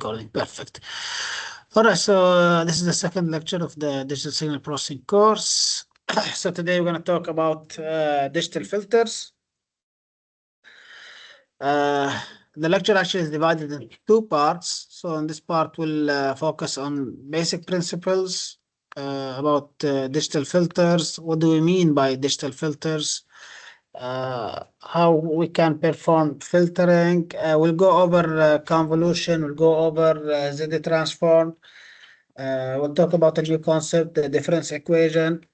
recording. Perfect. All right, so this is the second lecture of the digital signal processing course. So today we're going to talk about digital filters. The lecture actually is divided into two parts. So in this part, we'll focus on basic principles about digital filters. What do we mean by digital filters? How we can perform filtering. We'll go over convolution. We'll go over ZD transform. We'll talk about a new concept, the difference equation,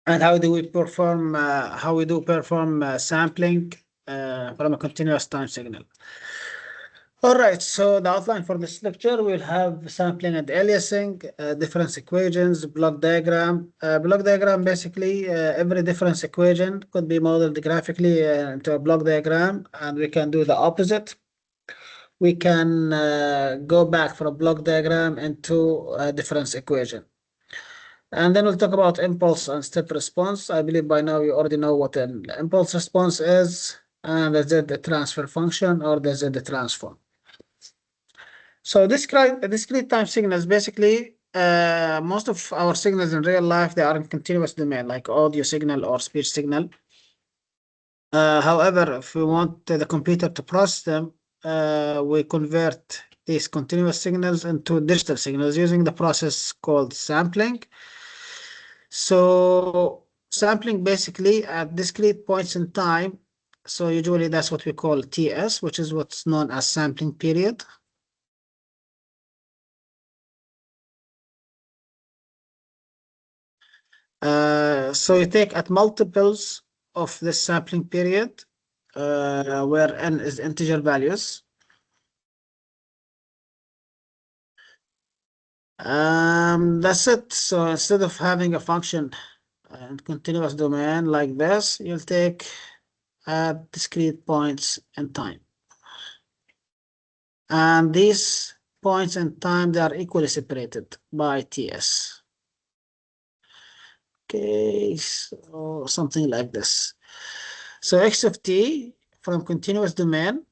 and how do we perform sampling from a continuous time signal. All right, so the outline for this lecture, we'll have sampling and aliasing, difference equations, block diagram. Block diagram, basically, every difference equation could be modeled graphically into a block diagram, and we can do the opposite. We can go back from a block diagram into a difference equation. And then we'll talk about impulse and step response. I believe by now you already know what an impulse response is, and the Z transfer function or the Z transform. So discrete time signals, basically, most of our signals in real life, they are in continuous domain, like audio signal or speech signal. However, if we want the computer to process them, we convert these continuous signals into digital signals using the process called sampling. So sampling basically at discrete points in time. So usually that's what we call TS, which is what's known as sampling period. So you take at multiples of this sampling period, where n is integer values. That's it. So instead of having a function in continuous domain like this, you'll take at discrete points in time. And these points in time, they are equally separated by TS. Okay, so something like this. So x of t from continuous domain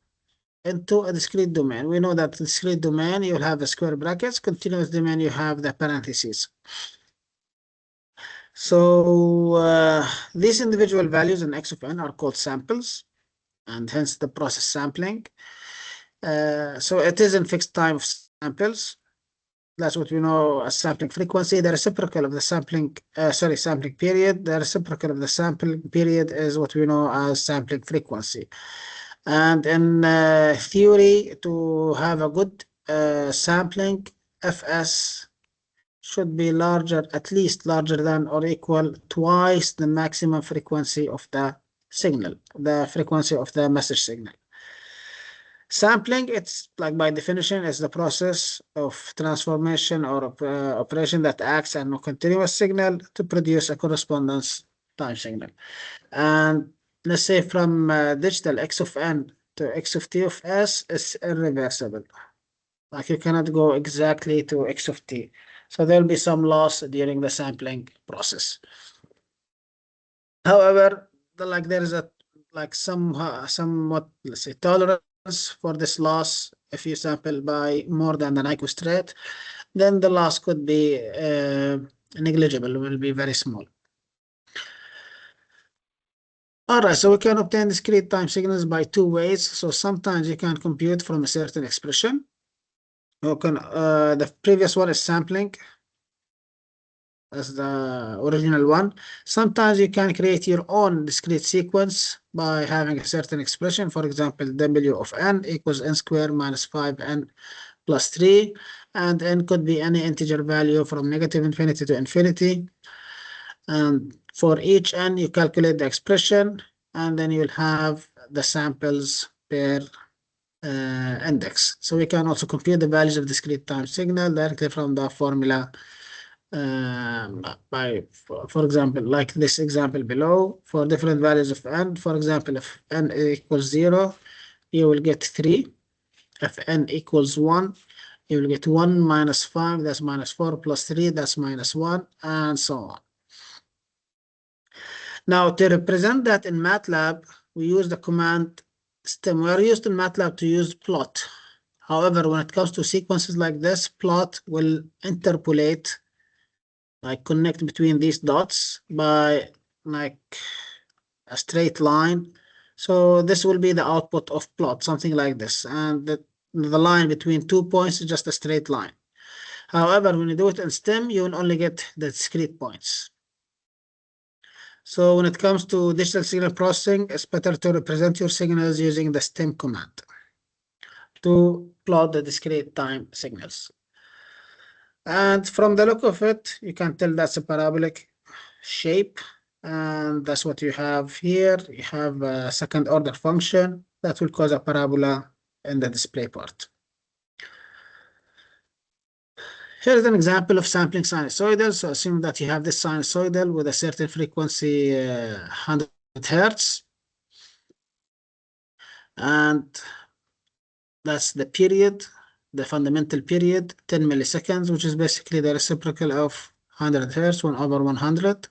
into a discrete domain. We know that discrete domain, you'll have the square brackets. Continuous domain, you have the parentheses. So these individual values in x of n are called samples, and hence the process sampling. So it is in fixed time of samples. That's what we know as sampling frequency. The reciprocal of the sampling period. The reciprocal of the sampling period is what we know as sampling frequency. And in theory, to have a good sampling, Fs should be larger, at least larger than or equal twice the maximum frequency of the signal, the frequency of the message signal. Sampling, it's like by definition, is the process of transformation or operation that acts on a continuous signal to produce a correspondence time signal. And let's say from digital x of n to x of t of s is irreversible. Like you cannot go exactly to x of t. So there'll be some loss during the sampling process. However, there is a somewhat, let's say, tolerance for this loss. If you sample by more than the Nyquist rate, then the loss could be negligible, will be very small. All right, so we can obtain discrete time signals by two ways. So sometimes you can compute from a certain expression. You can, the previous one is sampling, as the original one. Sometimes you can create your own discrete sequence by having a certain expression. For example, W of n equals n squared minus 5n plus 3. And n could be any integer value from negative infinity to infinity. And for each n, you calculate the expression, and then you'll have the samples per index. So we can also compute the values of discrete time signal directly from the formula for example, like this example below, for different values of n. For example, if n equals 0, you will get 3. If n equals 1, you will get 1 minus 5, that's minus 4, plus 3, that's minus 1, and so on. Now, to represent that in MATLAB, we use the command stem. We are used in MATLAB to use plot. However, when it comes to sequences like this, plot will interpolate, like connect between these dots by like a straight line. So this will be the output of plot, something like this. And the line between 2 points is just a straight line. However, when you do it in STEM, you will only get the discrete points. So when it comes to digital signal processing, it's better to represent your signals using the STEM command to plot the discrete time signals. And from the look of it, you can tell that's a parabolic shape. And that's what you have here. You have a second order function that will cause a parabola in the display part. Here's an example of sampling sinusoidal. So assume that you have this sinusoidal with a certain frequency, 100 hertz. And that's the period, the fundamental period, 10 milliseconds, which is basically the reciprocal of 100 hertz, 1 over 100,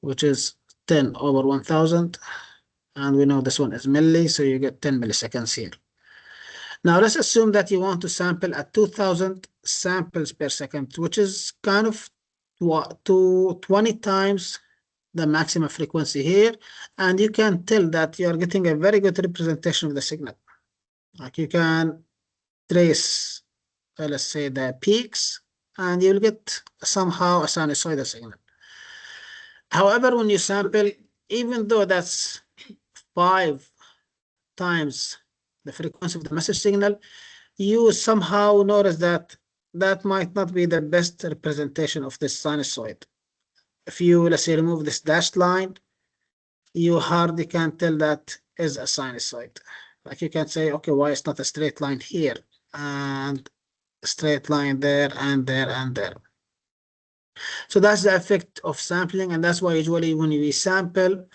which is 10 over 1000. And we know this one is milli, so you get 10 milliseconds here. Now let's assume that you want to sample at 2000 samples per second, which is kind of 20 times the maximum frequency here. And you can tell that you're getting a very good representation of the signal. Like you can trace, let's say, the peaks, and you'll get somehow a sinusoidal signal. However, when you sample, even though that's 5 times the frequency of the message signal, you somehow notice that that might not be the best representation of this sinusoid. If you, let's say, remove this dashed line, you hardly can tell that is a sinusoid. Like you can say, okay, why it's not a straight line here and a straight line there and there and there. So that's the effect of sampling, and that's why usually when we sample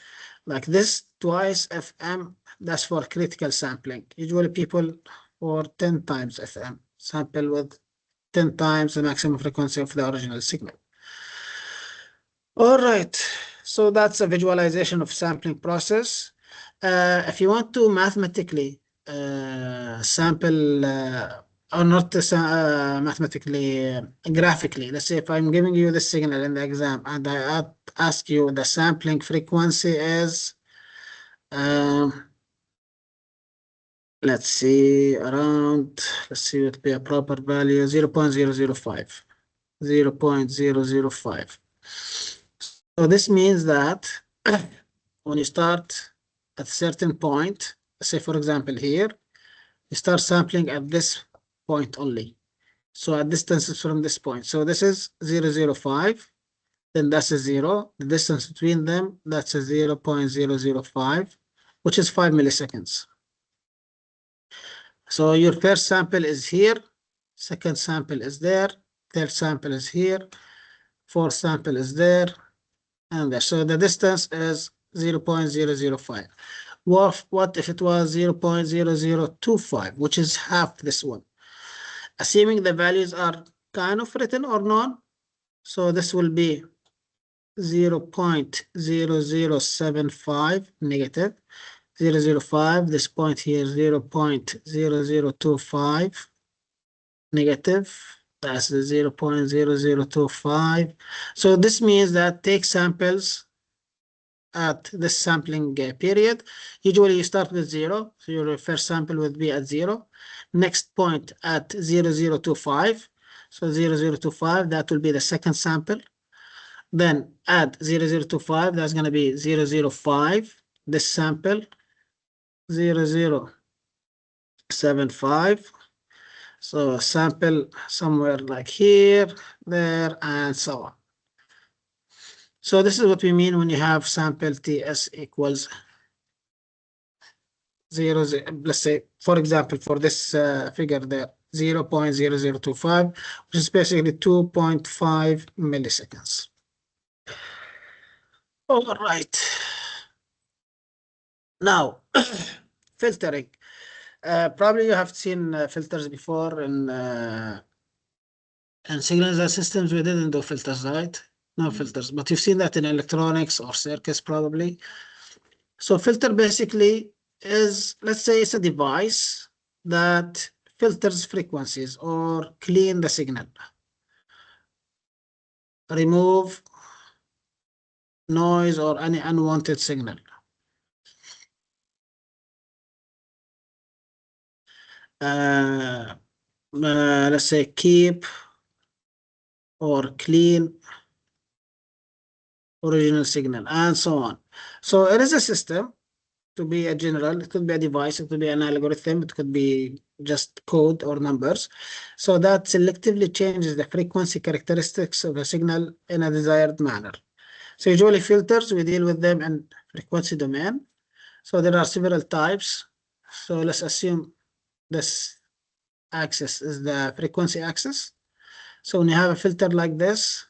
like this twice FM, that's for critical sampling. Usually people for 10 times FM sample with 10 times the maximum frequency of the original signal. All right, so that's a visualization of sampling process. If you want to mathematically sample or not mathematically, graphically, let's say if I'm giving you the signal in the exam and I ask you the sampling frequency is, let's see, around, let's see, it would be a proper value, 0.005, 0.005. So this means that when you start at a certain point, say for example here, you start sampling at this point only. So at distances from this point. So this is 0.005, then that's a 0. The distance between them, that's a 0.005, which is 5 milliseconds. So your first sample is here, second sample is there, third sample is here, fourth sample is there, and there. So the distance is 0.005. What if it was 0.0025, which is half this one? Assuming the values are kind of written or non, so this will be 0.0075 negative, 0.005, this point here 0.0025 negative, that's the 0.0025. So this means that take samples at this sampling period. Usually you start with 0, so your first sample would be at 0. Next point at 0.025, so 0.025, that will be the second sample. Then add 0.025, that's going to be 0.005, this sample, 0.075. So sample somewhere like here, there, and so on. So this is what we mean when you have sample TS equals 0, let's say, for example, for this figure there, 0.0025, which is basically 2.5 milliseconds. All right. Now, filtering. Probably you have seen filters before in signal systems. We didn't do filters, right? No filters, but you've seen that in electronics or circuits probably. So filter basically is, let's say it's a device that filters frequencies or clean the signal, remove noise or any unwanted signal. Let's say keep or clean original signal and so on. So it is a system to be a general. It could be a device, it could be an algorithm, it could be just code or numbers. So that selectively changes the frequency characteristics of a signal in a desired manner. So usually filters, we deal with them in frequency domain. So there are several types. So let's assume this axis is the frequency axis. So when you have a filter like this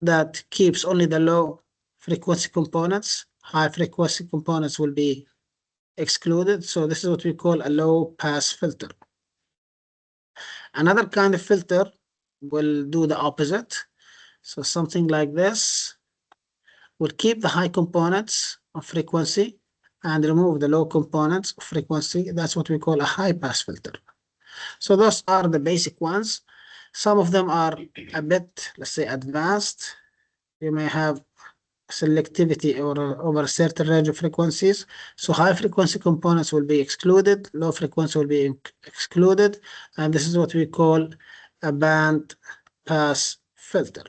that keeps only the low frequency components, high frequency components will be excluded. So this is what we call a low pass filter. Another kind of filter will do the opposite. So something like this will keep the high components of frequency and remove the low components of frequency. That's what we call a high pass filter. So those are the basic ones. Some of them are a bit, let's say, advanced. You may have selectivity over a certain range of frequencies. So high frequency components will be excluded, low frequency will be excluded, and this is what we call a band pass filter.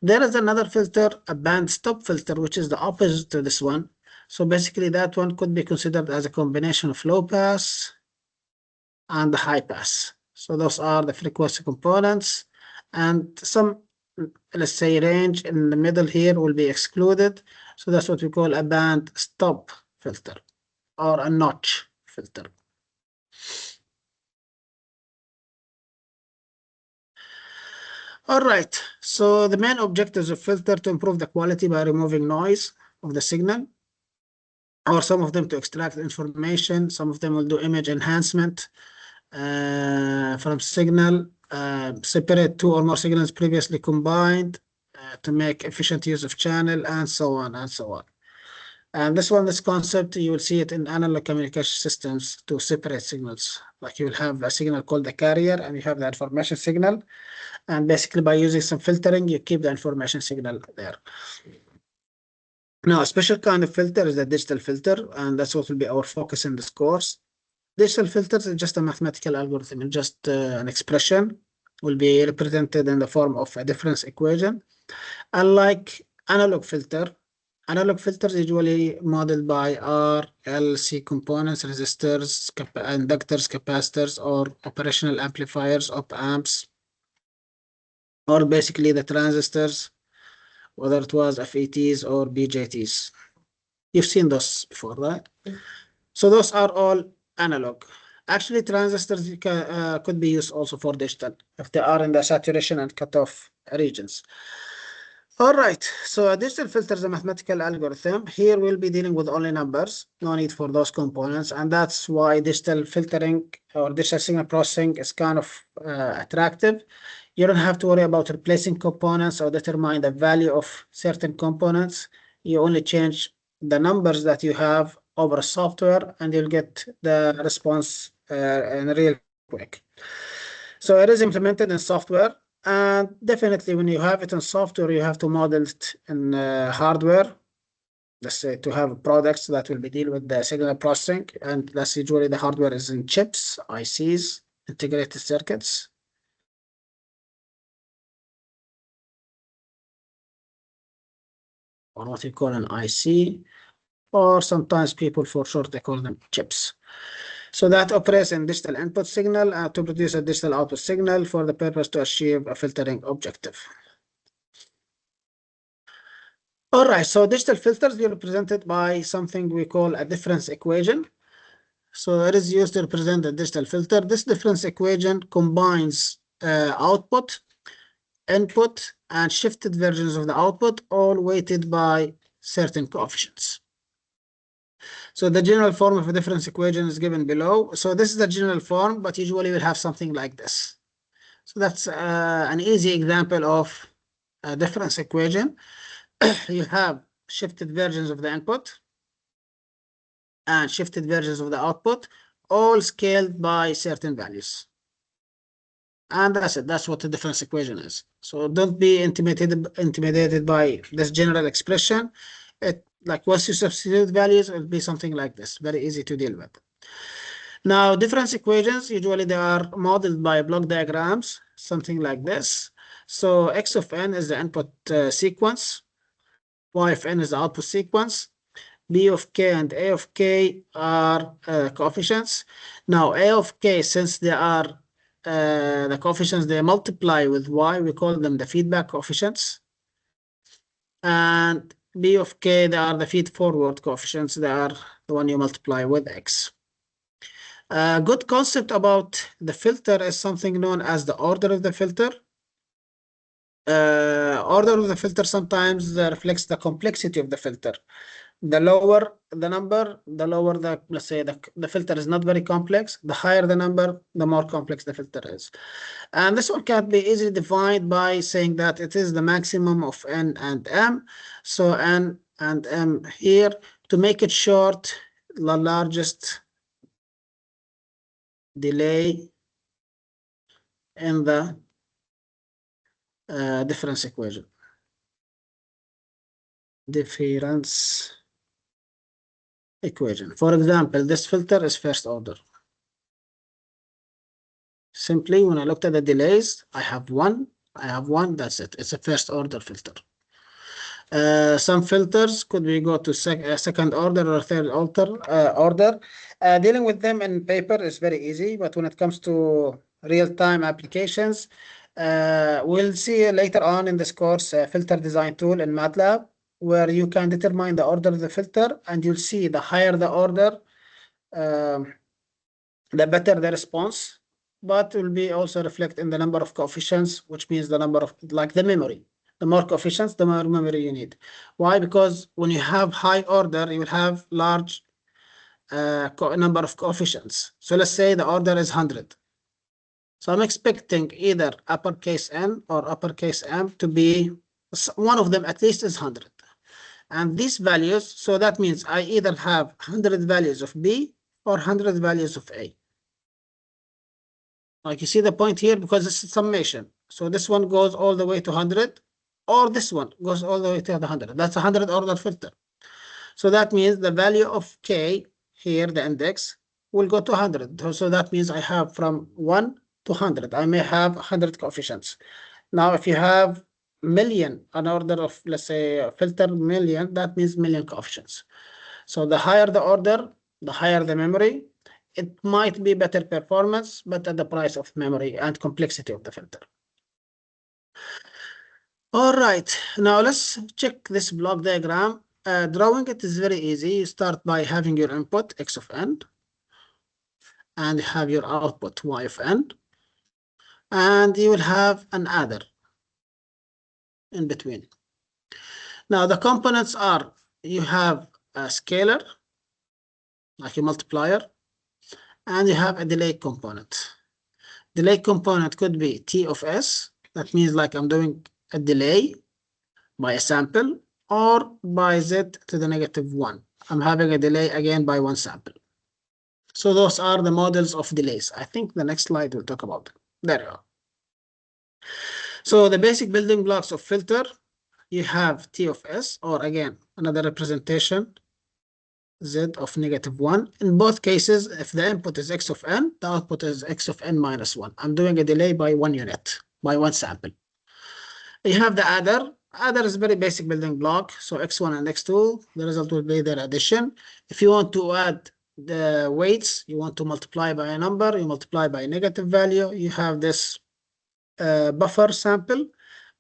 There is another filter, a band stop filter, which is the opposite to this one. So basically that one could be considered as a combination of low pass and the high pass. So those are the frequency components, and some, let's say, range in the middle here will be excluded. So that's what we call a band stop filter or a notch filter. All right, so the main objectives of filter to improve the quality by removing noise of the signal, or some of them to extract information, some of them will do image enhancement from signal, separate two or more signals previously combined to make efficient use of channel, and so on and so on. And this concept, you will see it in analog communication systems to separate signals. Like you will have a signal called the carrier and you have the information signal. And basically by using some filtering, you keep the information signal there. Now, a special kind of filter is the digital filter, and that's what will be our focus in this course. Digital filters is just a mathematical algorithm, it's just an expression, will be represented in the form of a difference equation. Unlike analog filters usually modeled by R, L, C components, resistors, inductors, capacitors, or operational amplifiers, op amps, or basically the transistors, whether it was FETs or BJTs. You've seen those before, right? So those are all analog. Actually, transistors could be used also for digital if they are in the saturation and cutoff regions. All right, so a digital filter is a mathematical algorithm. Here we'll be dealing with only numbers, no need for those components, and that's why digital filtering or digital signal processing is kind of attractive. You don't have to worry about replacing components or determine the value of certain components. You only change the numbers that you have over software and you'll get the response in real quick. So it is implemented in software, and definitely when you have it in software, you have to model it in hardware. Let's say to have products that will be deal with the signal processing, and that's usually the hardware is in chips, ICs, integrated circuits. Or what you call an IC, or sometimes people for short, they call them chips. So that operates in digital input signal to produce a digital output signal for the purpose to achieve a filtering objective. All right, so digital filters are represented by something we call a difference equation. So it is used to represent a digital filter. This difference equation combines output, input, and shifted versions of the output, all weighted by certain coefficients. So the general form of a difference equation is given below. So this is the general form, but usually we'll have something like this. So that's an easy example of a difference equation. You have shifted versions of the input and shifted versions of the output, all scaled by certain values. And that's it. That's what the difference equation is. So don't be intimidated by this general expression. Like once you substitute values, it'll be something like this. Very easy to deal with. Now, difference equations, usually they are modeled by block diagrams, something like this. So x of n is the input sequence. Y of n is the output sequence. B of k and A of k are coefficients. Now, A of k, since they are the coefficients, they multiply with y, we call them the feedback coefficients. And B of k, they are the feed-forward coefficients. They are the one you multiply with x. A good concept about the filter is something known as the order of the filter. Order of the filter sometimes reflects the complexity of the filter. The lower the number, the lower the, let's say the filter is not very complex. The higher the number, the more complex the filter is. And this one can be easily defined by saying that it is the maximum of n and m. So n and m here, to make it short, the largest delay in the difference equation. Difference equation. For example, this filter is first order. Simply, when I looked at the delays, I have one, that's it. It's a first order filter. Some filters could we go to second order or third order. Dealing with them in paper is very easy, but when it comes to real-time applications, we'll see later on in this course filter design tool in MATLAB, where you can determine the order of the filter, and you'll see the higher the order, the better the response, but will be also reflect in the number of coefficients, which means the number of, like the memory. The more coefficients, the more memory you need. Why? Because when you have high order, you will have large number of coefficients. So let's say the order is 100. So I'm expecting either uppercase N or uppercase M to be, one of them at least is 100. And these values, so that means I either have 100 values of B or 100 values of A. Like you see the point here, because it's a summation. So this one goes all the way to 100, or this one goes all the way to 100. That's a 100 order filter. So that means the value of K here, the index, will go to 100. So that means I have from 1 to 100. I may have 100 coefficients. Now, if you have million, an order of, let's say, filter million, that means million coefficients. So the higher the order, the higher the memory. It might be better performance, but at the price of memory and complexity of the filter. All right, now let's check this block diagram. Drawing it is very easy. You start by having your input x of n, and have your output y of n, and you will have an adder in between. Now the components are, you have a scalar, like a multiplier, and you have a delay component. Delay component could be T of S. That means like I'm doing a delay by a sample, or by Z to the -1. I'm having a delay again by one sample. So those are the models of delays. I think the next slide will talk about it. There you are. So the basic building blocks of filter, you have T of S, or again, another representation, Z of -1. In both cases, if the input is x of n, the output is x of n minus 1. I'm doing a delay by 1 unit, by one sample. You have the adder. Adder is very basic building block. So x1 and x2, the result will be their addition. If you want to add the weights, you want to multiply by a number, you multiply by a negative value. You have this buffer sample.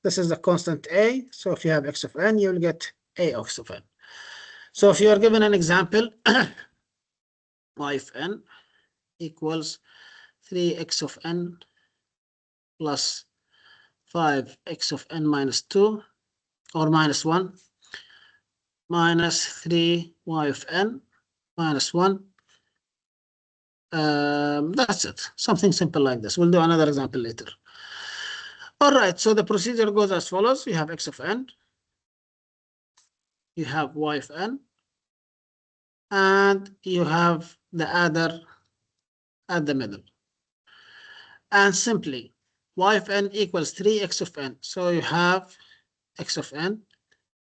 This is the constant a. So if you have x of n, you will get a x of n. So if you are given an example, y of n equals 3x of n plus 5x of n minus 2, or minus 1, minus 3y of n minus 1. That's it. Something simple like this. We'll do another example later. All right, so the procedure goes as follows. You have x of n, you have y of n, and you have the adder at the middle. And simply, y of n equals 3x of n. So you have x of n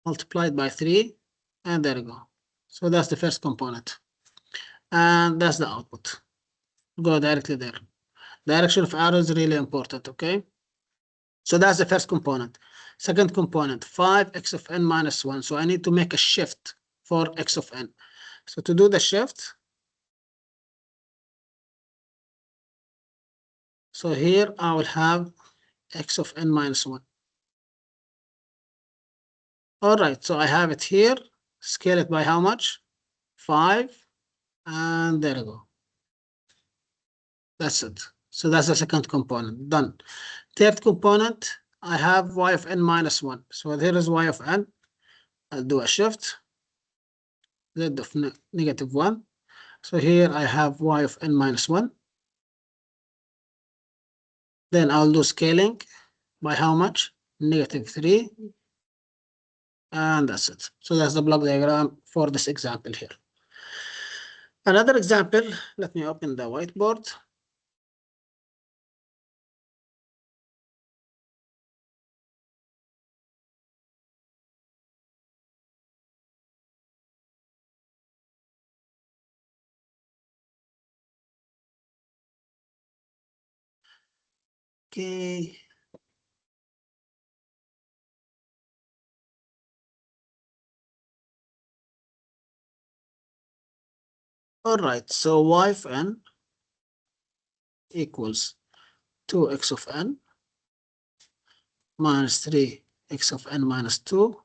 multiplied by 3, and there you go. So that's the first component. And that's the output. Go directly there. Direction of arrow is really important, okay? So that's the first component. Second component, 5x of n minus 1. So I need to make a shift for x of n. So to do the shift, so here I will have x of n minus 1. All right, so I have it here. Scale it by how much? 5. And there you go. That's it. So that's the second component. Done. Third component, I have y of n minus 1. So here is y of n. I'll do a shift. Z of negative 1. So here I have y of n minus 1. Then I'll do scaling by how much? Negative 3. And that's it. So that's the block diagram for this example here. Another example, let me open the whiteboard. Okay. All right, so y of n equals 2x of n minus 3x of n minus 2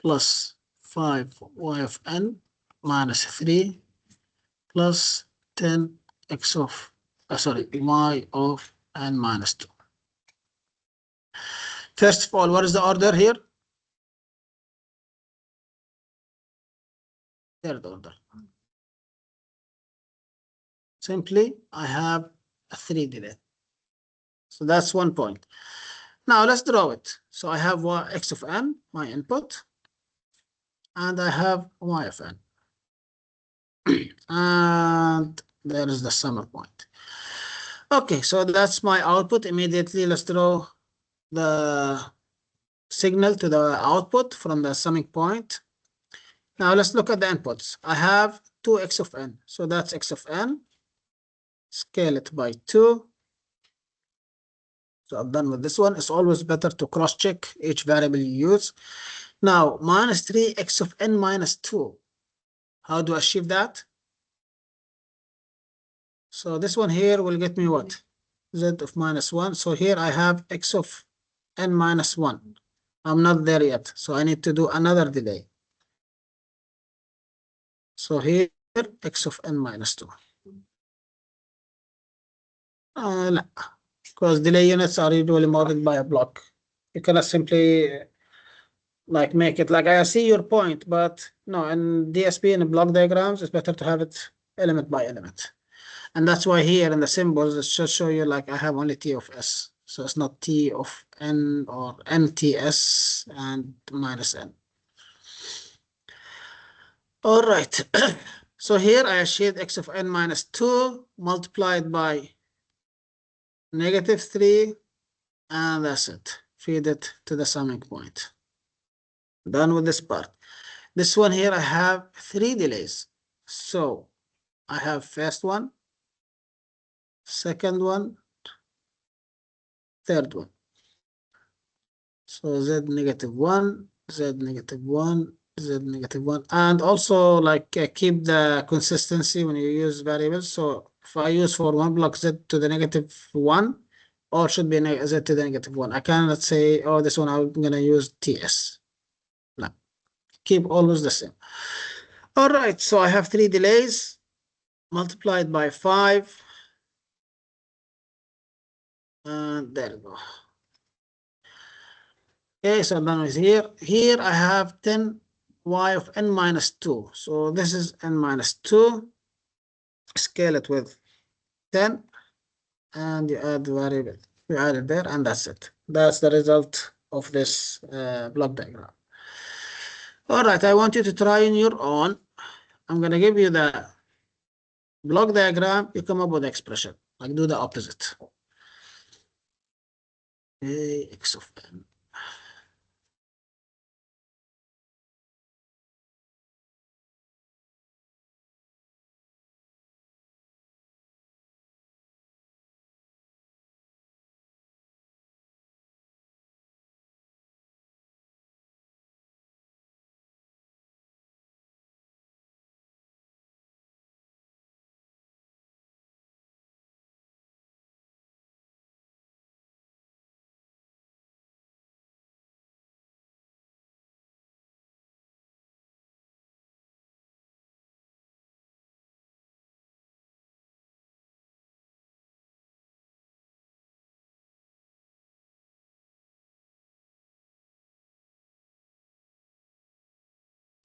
plus 5y of n minus 3 plus 10x of, y of n minus 2. First of all, what is the order here? Third order. Simply, I have a 3 delay. So that's 1 point. Now let's draw it. So I have x of n, my input, and I have y of n. And there is the summer point. Okay, so that's my output. Immediately, let's draw the signal to the output from the summing point. Now let's look at the inputs. I have 2x of n. So that's x of n. Scale it by 2. So I'm done with this one. It's always better to cross-check each variable you use. Now, minus 3x of n minus 2. How do I achieve that? So this one here will get me what? Z of minus 1. So here I have x of n minus 1. I'm not there yet. So I need to do another delay. So here, x of n minus 2. No, because delay units are usually modeled by a block. You cannot simply like make it like I see your point, but no, in DSP and block diagrams, it's better to have it element by element. And that's why here in the symbols, it should show you like I have only T of S. So it's not T of N or MTS and minus N. All right. So here I achieved x of n minus 2 multiplied by negative 3, and that's it. Feed it to the summing point. Done with this part. This one here, I have 3 delays. So I have first one, second one, third one. So Z negative 1, Z negative 1, Z negative 1. And also like keep the consistency when you use variables. So if I use for one block Z to the negative 1, all should be Z to the negative 1. I cannot say, oh, this one I'm going to use TS. No, keep always the same. All right, so I have 3 delays multiplied by 5. And there you go. Okay, so I'm done with here. Here I have 10 y of n minus 2. So this is n minus 2. Scale it with 10. And you add the variable. You add it there, and that's it. That's the result of this block diagram. All right, I want you to try on your own. I'm going to give you the block diagram, you come up with expression. Like do the opposite. X of n.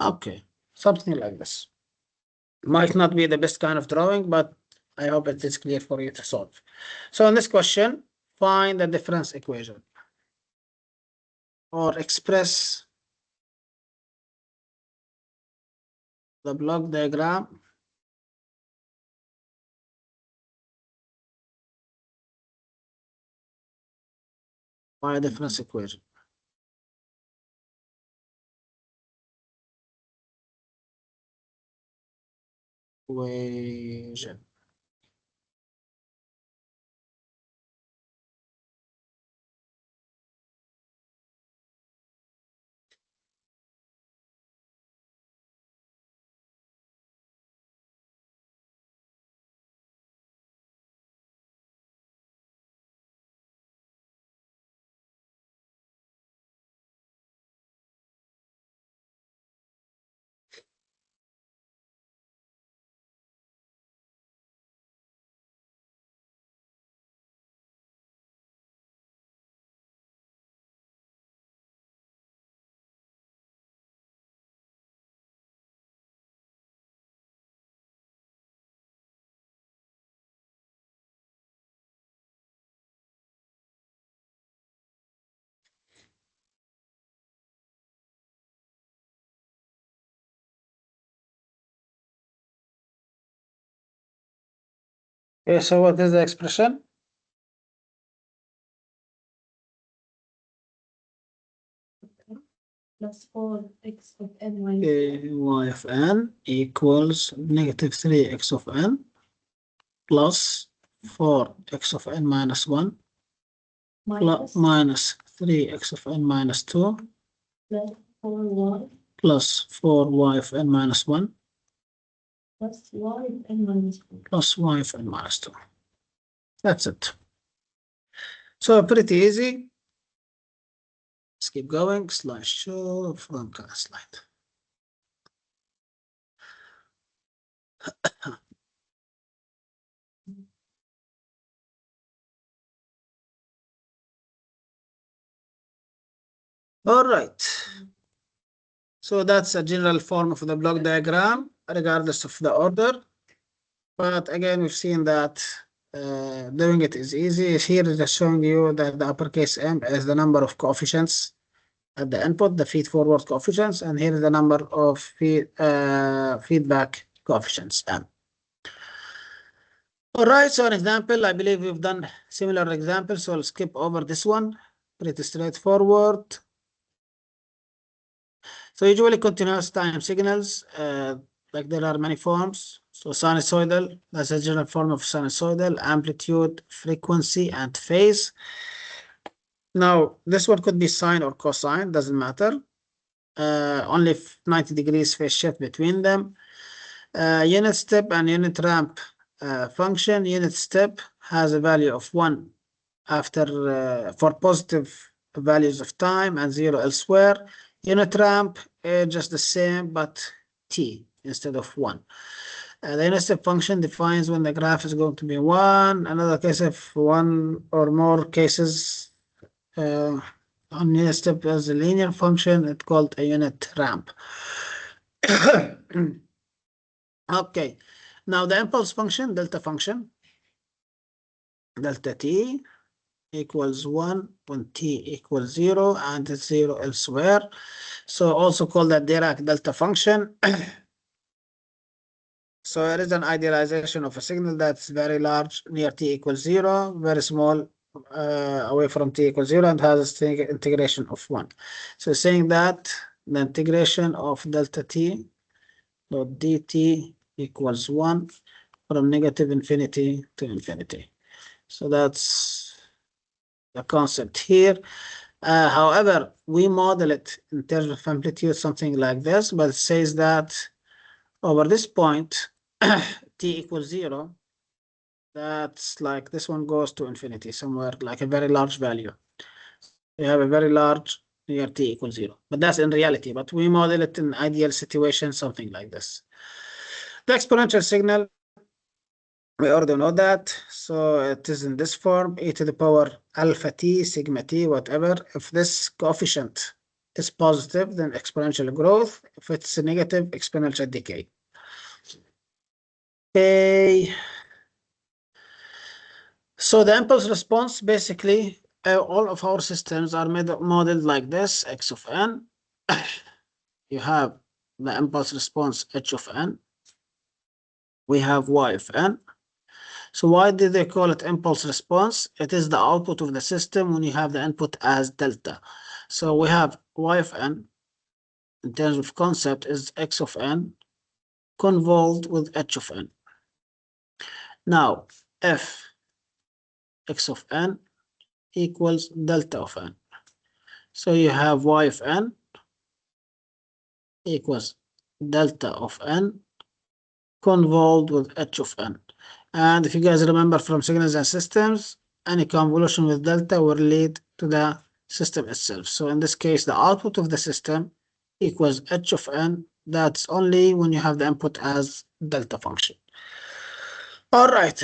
Okay, something like this. Might not be the best kind of drawing, but I hope it is clear for you to solve. So in this question, find the difference equation or express the block diagram by a difference equation. Equation. Okay, so what is the expression? Plus 4x of n minus Y of n equals negative 3x of n plus 4x of n minus 1 minus 3x of n minus 2 plus 4y plus 4y of n minus 1 plus y of n minus 2. plus y of n minus 2. That's it. So pretty easy. Let's keep going. Slideshow from current slide. All right. So that's a general form of the block diagram, regardless of the order. But again, we've seen that doing it is easy. Here is just showing you that the uppercase M is the number of coefficients at the input, the feed-forward coefficients, and here is the number of feedback coefficients, M. All right, so an example, I believe we've done similar examples, so I'll skip over this one. Pretty straightforward. So usually continuous time signals, like there are many forms. So sinusoidal, that's a general form of sinusoidal, amplitude, frequency, and phase. Now, this one could be sine or cosine, doesn't matter. Only 90 degrees phase shift between them. Unit step and unit ramp function. Unit step has a value of 1 after for positive values of time and 0 elsewhere. Unit ramp is just the same, but t instead of 1. The unit step function defines when the graph is going to be 1. Another case of 1 or more cases on unit step as a linear function, it's called a unit ramp. Okay, now the impulse function, delta function, delta t equals 1 when t equals 0 and it's 0 elsewhere. So also call that Dirac delta function. So it is an idealization of a signal that's very large near t equals 0, very small away from t equals 0, and has a integration of 1. So saying that the integration of delta t dot dt equals 1 from negative infinity to infinity. So that's the concept here. However, we model it in terms of amplitude, something like this, but it says that over this point, t equals 0, that's like this one goes to infinity, somewhere like a very large value. You have a very large near t equals 0, but that's in reality, but we model it in ideal situation, something like this. The exponential signal, we already know that, so it is in this form, e to the power alpha t, sigma t, whatever. If this coefficient is positive, then exponential growth. If it's negative, exponential decay. Okay. So the impulse response, basically, all of our systems are modeled like this, x of n. You have the impulse response h of n. We have y of n. So why did they call it impulse response? It is the output of the system when you have the input as delta. So we have y of n, in terms of concept, is x of n convolved with h of n. Now, if x of n equals delta of n. So you have y of n equals delta of n convolved with h of n. And if you guys remember from signals and systems, any convolution with delta will lead to the system itself. So in this case, the output of the system equals h of n. That's only when you have the input as delta function. All right.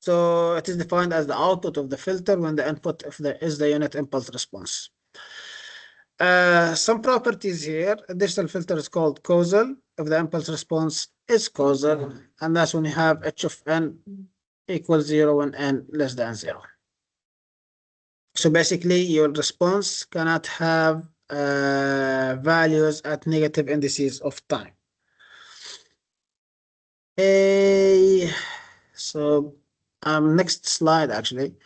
So it is defined as the output of the filter when the input is the unit impulse response. Some properties here. A digital filter is called causal if the impulse response is causal, and that's when you have h of n equals 0 when n less than 0. So basically, your response cannot have values at negative indices of time. So next slide, actually.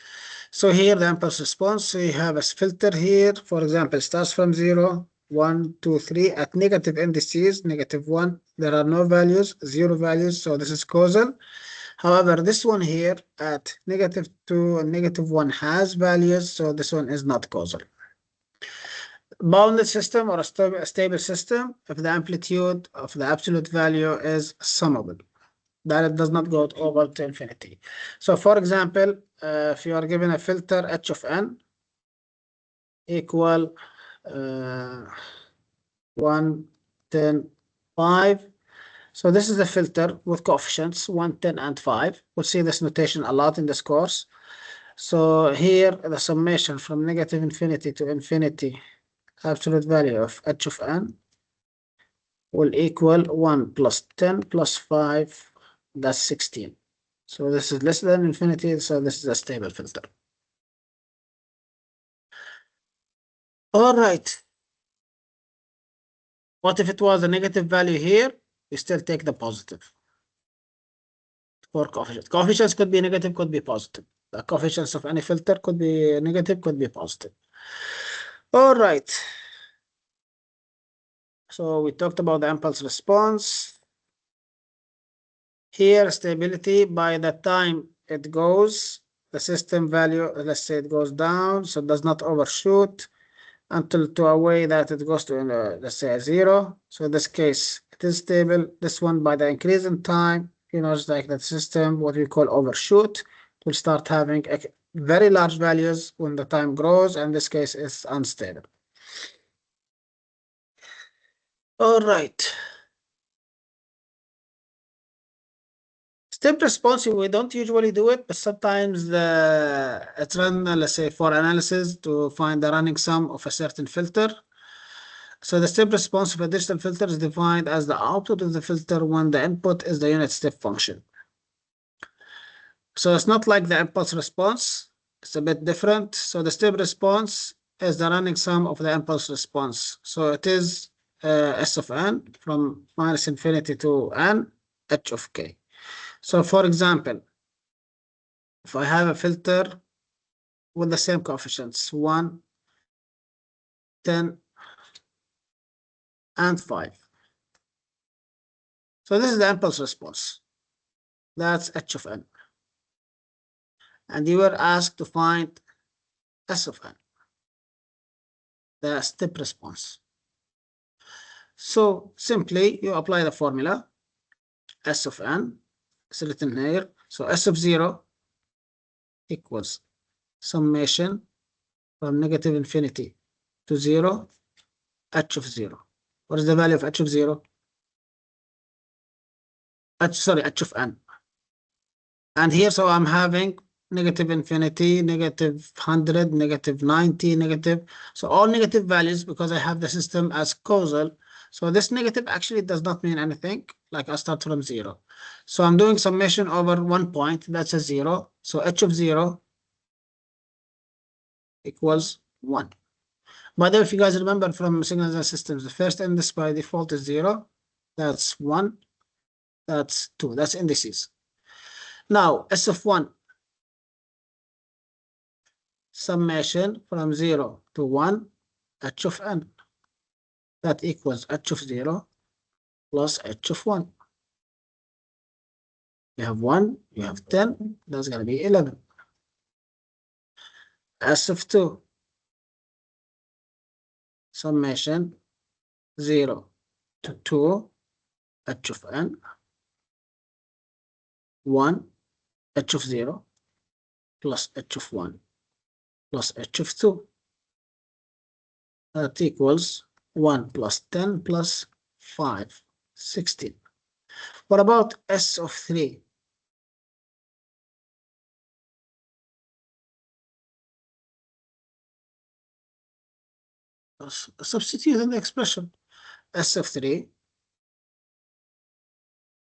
So here the impulse response, so you have a filter here, for example, starts from 0, 1, 2, 3 at negative indices, -1, there are no values, 0 values, so this is causal. However, this one here at -2 and -1 has values, so this one is not causal. Bounded system or a stable system, if the amplitude of the absolute value is summable, that it does not go over to infinity. So for example, if you are given a filter h of n equal 1, 10, 5. So this is a filter with coefficients 1, 10, and 5. We'll see this notation a lot in this course. So here the summation from negative infinity to infinity, absolute value of h of n will equal 1 plus 10 plus 5, that's 16. So this is less than infinity, so this is a stable filter. All right. What if it was a negative value here? We still take the positive for coefficients. Coefficients could be negative, could be positive. The coefficients of any filter could be negative, could be positive. All right. So we talked about the impulse response. Here, stability, by the time it goes, the system value, let's say it goes down, so it does not overshoot until to a way that it goes to, let's say, a 0. So in this case, it is stable. This one, by the increase in time, it's like that system, what we call overshoot, will start having very large values when the time grows, and in this case, it's unstable. All right. Step response, we don't usually do it, but sometimes it's run, let's say, for analysis to find the running sum of a certain filter. So the step response of a digital filter is defined as the output of the filter when the input is the unit step function. So it's not like the impulse response, it's a bit different. So the step response is the running sum of the impulse response. So it is S of n from minus infinity to n, h of k. So for example, if I have a filter with the same coefficients, 1, 10, and 5. So this is the impulse response. That's h of n. And you were asked to find S of n, the step response. So simply you apply the formula. S of n is written here. So S of 0 equals summation from negative infinity to 0, h of 0. What is the value of h of 0? H of n. And here, so I'm having negative infinity, negative 100, negative 90, negative. So all negative values, because I have the system as causal. So this negative actually does not mean anything. Like I start from 0. So I'm doing summation over 1 point. That's a 0. So h of 0 equals 1. By the way, if you guys remember from signals and systems, the first index by default is 0. That's 1. That's 2. That's indices. Now, S of 1, summation from 0 to 1, h of n. That equals h of 0 plus h of 1. You have 1, you have 10, that's going to be 11. S of 2, summation 0 to 2, h of n, 1, h of 0 plus h of 1 plus h of 2. That equals 1 plus 10 plus 5, 16. What about S of 3? Substitute in the expression. S of 3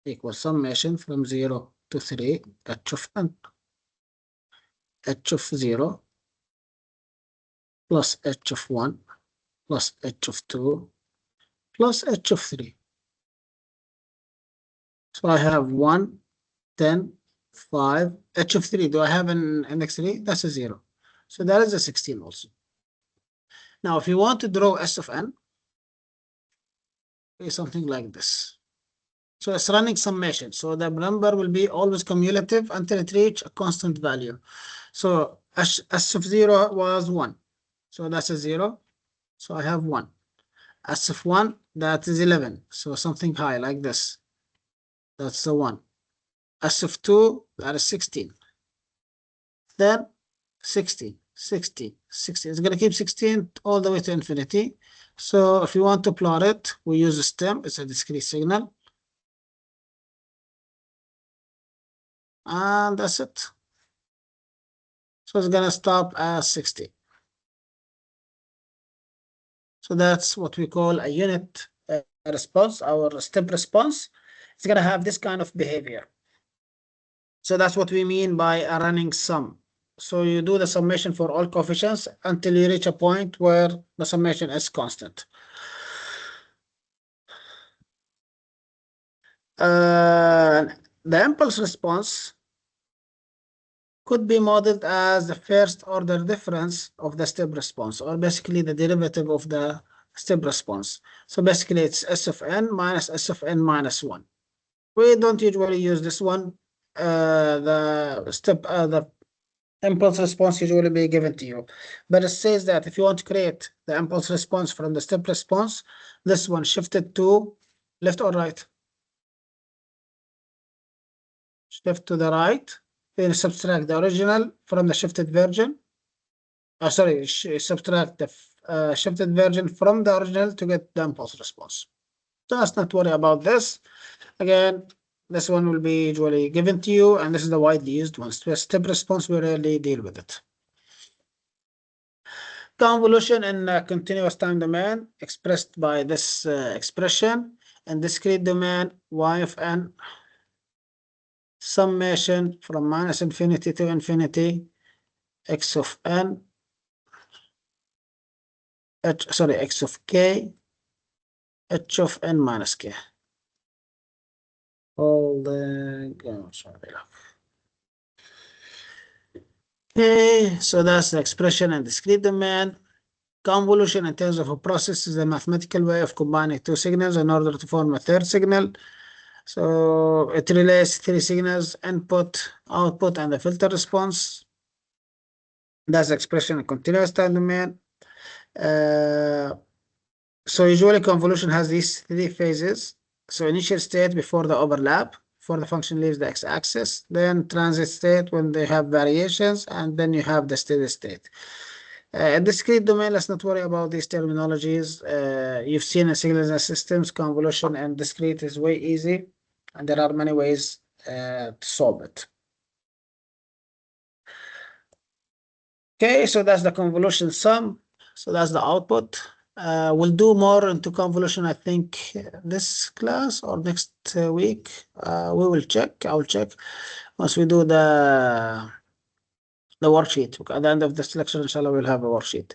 equals summation from 0 to 3, h of n. H of 0 plus h of 1 plus h of 2 plus h of 3. So I have 1, 10, 5, h of 3. Do I have an index 3? That's a 0. So that is a 16 also. Now, if you want to draw S of n, it's something like this. So it's running summation. So the number will be always cumulative until it reaches a constant value. So S of 0 was 1. So that's a 0. So I have 1. S of 1, that is 11. So something high like this. That's the 1. S of 2, that is 16. Then 60, 60, 60. It's going to keep 16 all the way to infinity. So if you want to plot it, we use a stem. It's a discrete signal. And that's it. So it's going to stop at 60. So that's what we call a unit response, our step response. It's going to have this kind of behavior. So that's what we mean by a running sum. So you do the summation for all coefficients until you reach a point where the summation is constant. The impulse response could be modeled as the first order difference of the step response, or basically the derivative of the step response. So basically it's S of n minus S of n minus 1. We don't usually use this one. The impulse response usually be given to you, but it says that if you want to create the impulse response from the step response, this one shifted to left or right? Shift to the right, then subtract the original from the shifted version. Subtract the shifted version from the original to get the impulse response. So let's not worry about this. Again, this one will be usually given to you, and this is the widely used one. Step response, we rarely deal with it. Convolution in a continuous time domain expressed by this expression. In discrete domain, y of n, summation from minus infinity to infinity, x of n, x of k, h of n minus k. Okay, so that's the expression in discrete domain. Convolution in terms of a process is a mathematical way of combining two signals in order to form a third signal. So it relates three signals: input, output, and the filter response. That's the expression in continuous time domain. So usually convolution has these three phases. So initial state before the overlap, before the function leaves the x-axis, then transit state when they have variations, and then you have the steady state. In discrete domain, let's not worry about these terminologies. You've seen in signals and systems, convolution and discrete is way easy, and there are many ways to solve it. Okay, so that's the convolution sum. So that's the output. We'll do more into convolution, I think, this class or next week. We will check. I will check once we do the worksheet. At the end of this lecture, inshallah, we'll have a worksheet.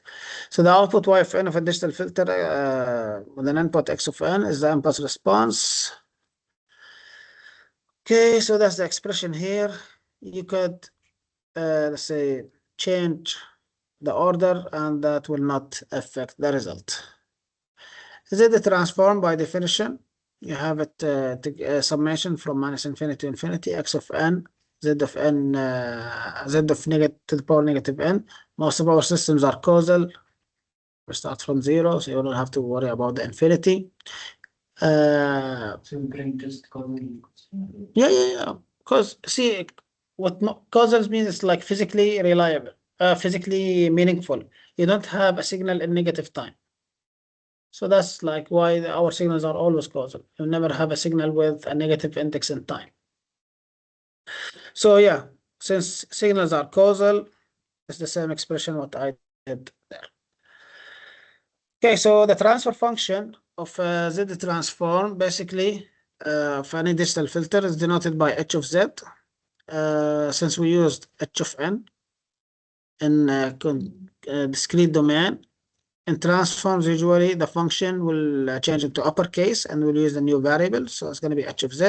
So the output y of n of a digital filter with an input x of n is the impulse response. Okay, so that's the expression here. You could, let's say, change the order, and that will not affect the result. Z transform by definition, you have it summation from minus infinity to infinity, x of n, z of n, z of negative to the power negative n. Most of our systems are causal. We start from 0, so you don't have to worry about the infinity. So we bring just causal. Yeah. Because see, what causals means is like physically reliable, physically meaningful. You don't have a signal in negative time. So that's like why our signals are always causal. You never have a signal with a negative index in time. So yeah, since signals are causal, it's the same expression what I did there. Okay, so the transfer function of Z transform basically of any digital filter is denoted by h of z. Since we used h of n in discrete domain, in transforms, usually the function will change into uppercase and we'll use the new variable. So it's going to be h of z,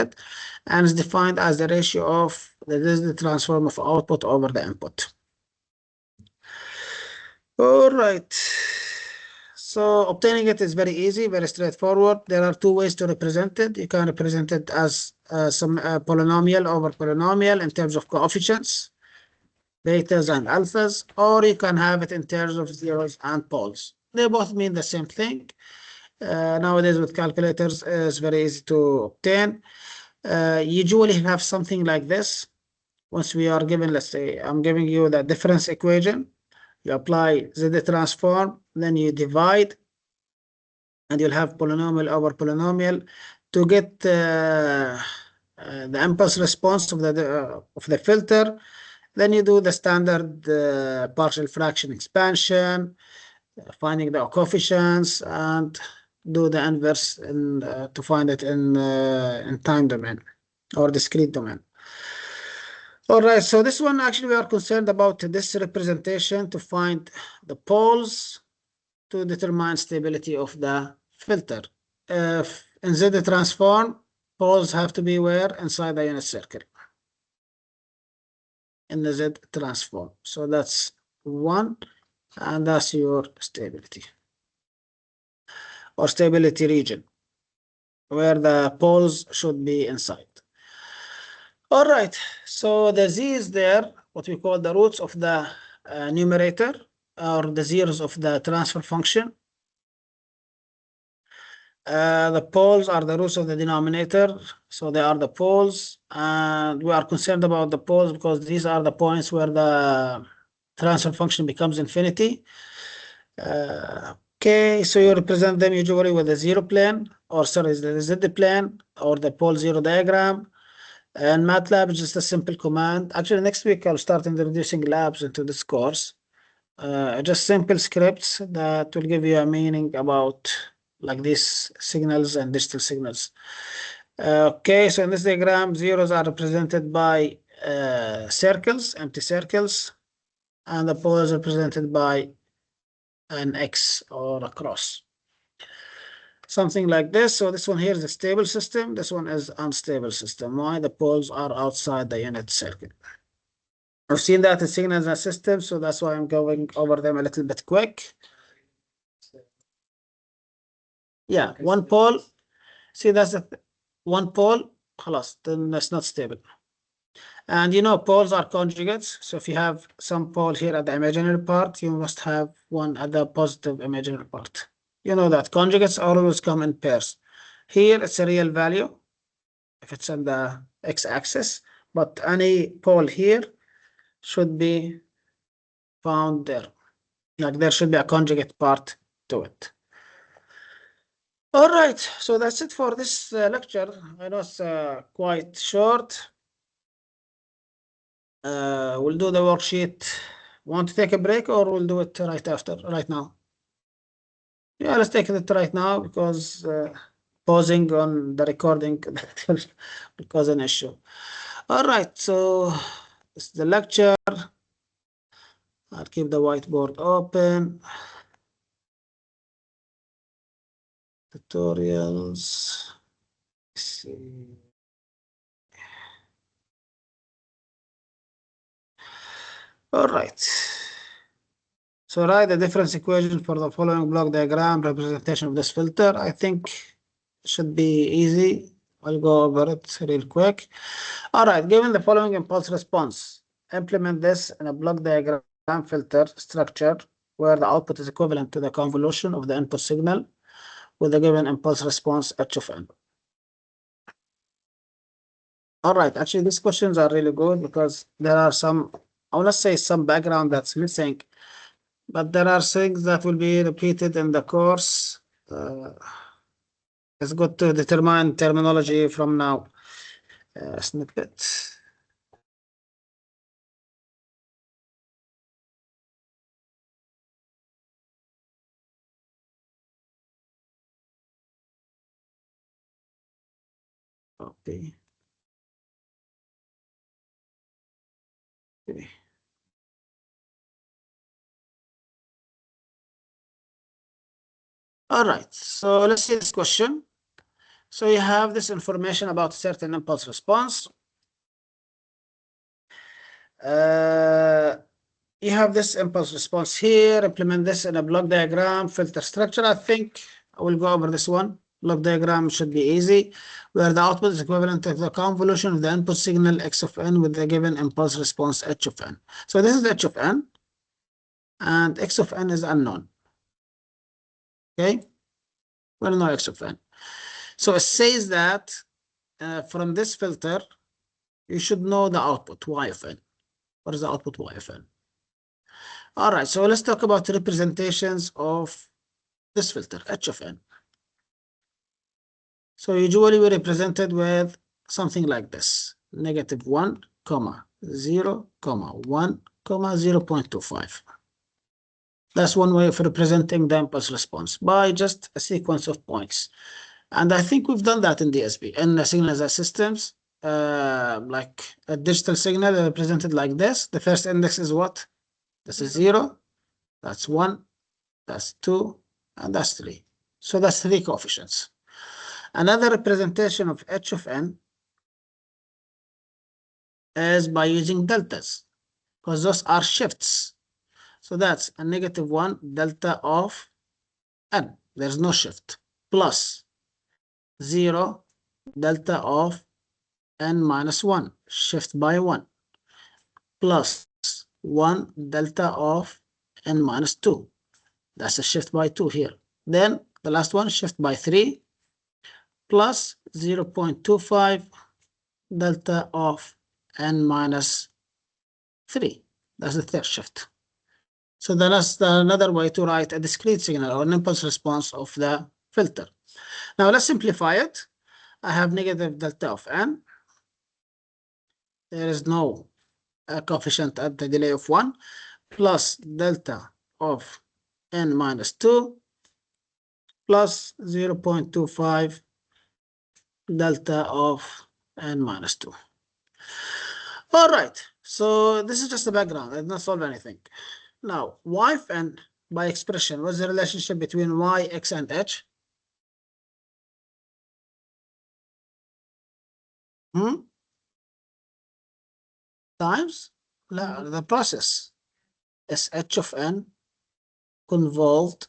and it's defined as the ratio of the transform of output over the input. All right. So obtaining it is very easy, very straightforward. There are two ways to represent it. You can represent it as some polynomial over polynomial in terms of coefficients, betas and alphas, or you can have it in terms of zeros and poles. They both mean the same thing. Nowadays with calculators, it's very easy to obtain. Usually have something like this. Once we are given, let's say, I'm giving you the difference equation. You apply Z transform, then you divide, and you'll have polynomial over polynomial to get the impulse response of the filter. Then you do the standard partial fraction expansion, finding the coefficients, and do the inverse to find it in time domain or discrete domain. All right, so this one actually we are concerned about this representation to find the poles to determine stability of the filter. In Z transform, poles have to be where? Inside the unit circle. In the Z transform. So that's one, and that's your stability or stability region where the poles should be inside. All right, so the z is there, what we call the roots of the numerator or the zeros of the transfer function. The poles are the roots of the denominator, so they are the poles, and we are concerned about the poles because these are the points where the transfer function becomes infinity. Okay, so you represent them usually with a zero plane, or sorry, the z plane or the pole zero diagram. And MATLAB is just a simple command. Actually, next week I'll start introducing labs into this course. Just simple scripts that will give you a meaning about like these signals and digital signals. Okay, so in this diagram, zeros are represented by circles, empty circles, and the poles are represented by an X or a cross. something like this. So this one here is a stable system. This one is unstable system. Why? The poles are outside the unit circle. I've seen that in signals and systems, so that's why I'm going over them a little bit quick. Yeah, one pole. See, that's one pole. خلاص, then that's not stable. And you know, poles are conjugates. So if you have some pole here at the imaginary part, you must have one at the positive imaginary part. You know that conjugates always come in pairs. Here it's a real value if it's on the x-axis, but any pole here should be found there. Like there should be a conjugate part to it. All right, so that's it for this lecture. I know it's quite short. We'll do the worksheet. Want to take a break or we'll do it right now? Yeah, let's take it right now because pausing on the recording will cause an issue. All right, so this is the lecture. I'll keep the whiteboard open. Tutorials. Let's see. All right. So write the difference equation for the following block diagram representation of this filter. I think it should be easy. I'll go over it real quick. All right, given the following impulse response, implement this in a block diagram filter structure where the output is equivalent to the convolution of the input signal with the given impulse response h of n. All right, actually these questions are really good because there are some, I want to say some background that's missing, but there are things that will be repeated in the course. It's good to determine terminology from now. Snippet. Okay. Okay. All right, so let's see this question. So you have this information about certain impulse response. You have this impulse response here, implement this in a block diagram, filter structure. I think I will go over this one. Block diagram should be easy, where the output is equivalent to the convolution of the input signal x of n with the given impulse response h of n. So this is h of n, and x of n is unknown. Okay, we don't know x of n. So it says that from this filter, you should know the output y of n. What is the output y of n? All right, so let's talk about representations of this filter, h of n. So usually we represent it with something like this, -1, 0, 1, 0.25. That's one way of representing the impulse response by just a sequence of points. And I think we've done that in DSP. In the signals and systems, like a digital signal represented like this. The first index is what? This is 0, that's 1, that's 2, and that's 3. So that's 3 coefficients. Another representation of h of n is by using deltas, because those are shifts. So that's a -1 delta of n. There's no shift. Plus 0 delta of n minus 1, shift by 1. Plus 1 delta of n minus 2. That's a shift by 2 here. Then the last one, shift by 3. Plus 0.25 delta of n minus 3. That's the third shift. So that's another way to write a discrete signal or an impulse response of the filter. Now let's simplify it. I have negative delta of n. There is no coefficient at the delay of 1, plus delta of n minus 2, plus 0.25 delta of n minus 2. All right, so this is just the background. I did not solve anything. Now, y of n by expression, what's the relationship between y, x, and h? times لا, the process is h of n convolved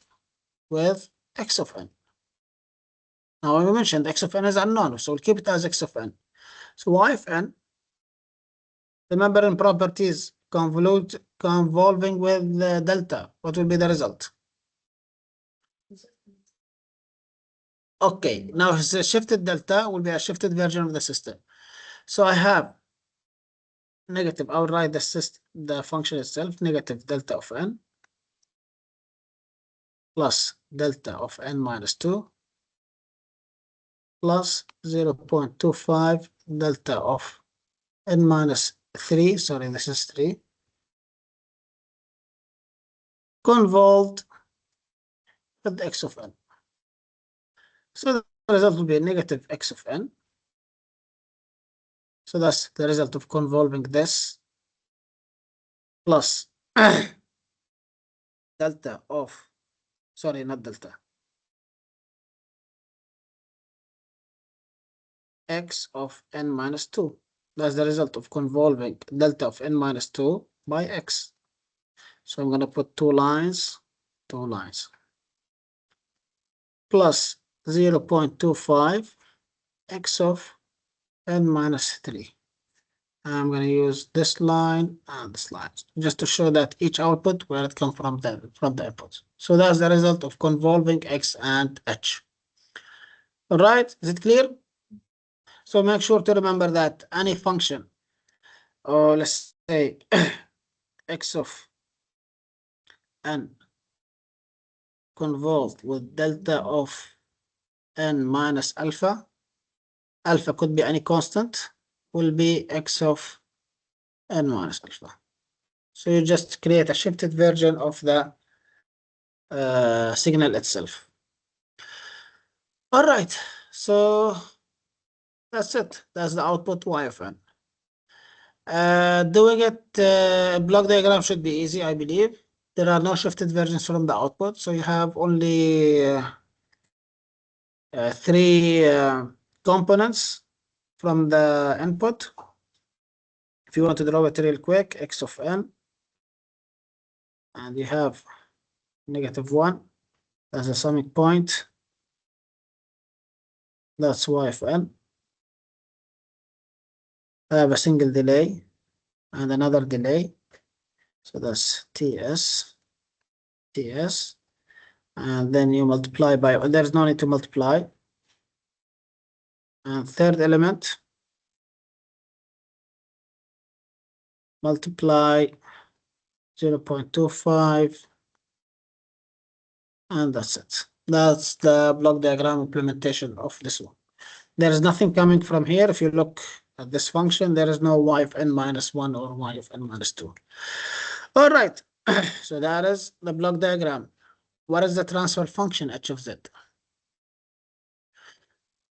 with x of n. Now we mentioned x of n is unknown, so we'll keep it as x of n. So y of n, remember in properties convolving with delta, what will be the result? Okay, now the shifted delta will be a shifted version of the system. So I have negative, I'll write the function itself, negative delta of n plus delta of n minus 2 plus 0.25 delta of n minus 3, sorry, this is 3, convolved with x of n. So the result will be negative x of n. So that's the result of convolving this plus delta of, sorry, not delta, x of n minus 2. That's the result of convolving delta of n minus 2 by x. So I'm going to put two lines, plus 0.25 x of n minus 3. I'm going to use this line and this line just to show that each output where it comes from the input. So that's the result of convolving x and h. All right, is it clear? So make sure to remember that any function, or let's say x of n convolved with delta of n minus alpha, alpha could be any constant, will be x of n minus alpha. So you just create a shifted version of the signal itself. All right, so that's it. That's the output y of n. Doing it block diagram should be easy, I believe. There are no shifted versions from the output, so you have only three components from the input. If you want to draw it real quick, x of n, and you have -1 as a summing point. That's y of n. I have a single delay and another delay. So that's TS, and then you multiply by, there's no need to multiply. And third element, multiply 0.25, and that's it. That's the block diagram implementation of this one. There is nothing coming from here. If you look at this function, there is no y of n minus 1 or y of n minus 2. All right, so that is the block diagram. What is the transfer function h of z?